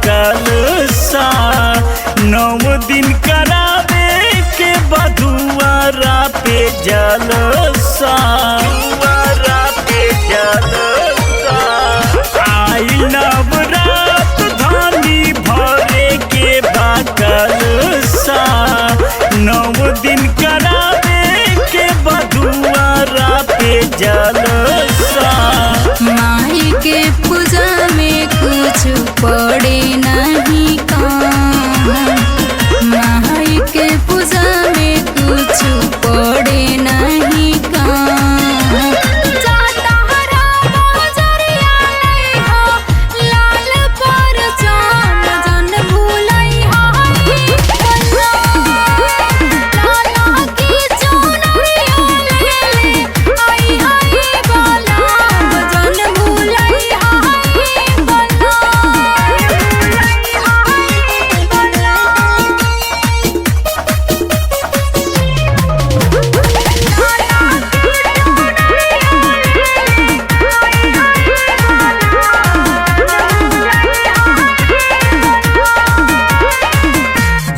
कलसा 9 दिन करावे के बधुआरा पे जलसा आई नवरात धानी भरे के कलसा 9 दिन करावे के बधुआरा पे जलसा। माई के पूजा में कुछ पड़े नहीं काम, माई के पूजा में कुछ पड़े नहीं काम। जाता हरा बाजरिया नहीं हो लाल पर चाम जन भूलई हाई लाला की चुनरिया ले ले आई हाई बाला जन भूलई हाई बाला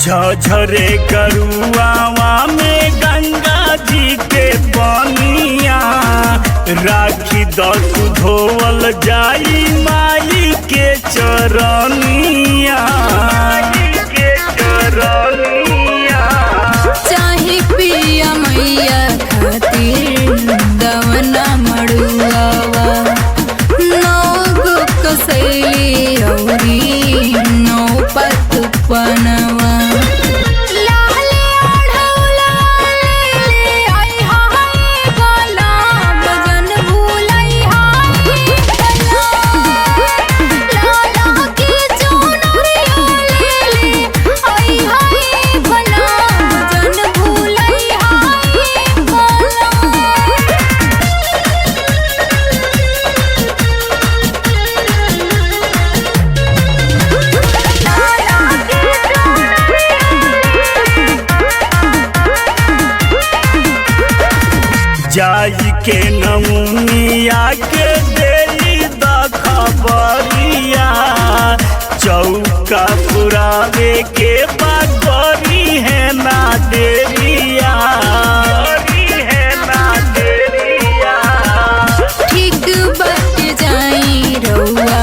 झझरे करुआवा में गंगा जी के पानिया राखी दस धोवल जाई माई के चरनिया चाहे पिया मैया खातिर दवना मड़ुआवा 9 गो कसैली औरी 9 पत पनवा। लाले ओढ़ौला ले आई हाय बाला बजन भूलई हाय लाला की चुनरिया ले ले आई हाय बाला बजन भूलई हाय बाला। जाई के नमुनिया के देली द खबरिया चौका पुरावे के बागरी है ना देरिया ठीक बात जाई रउआ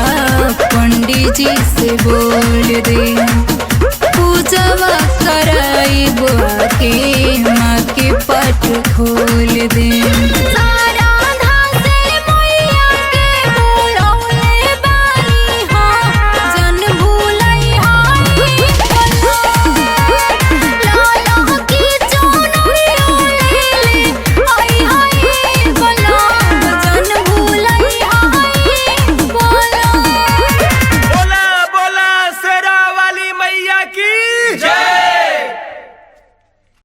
पंडित जी से बोल दे पूजवा कराई बुआ के माँ के पट खोल दे।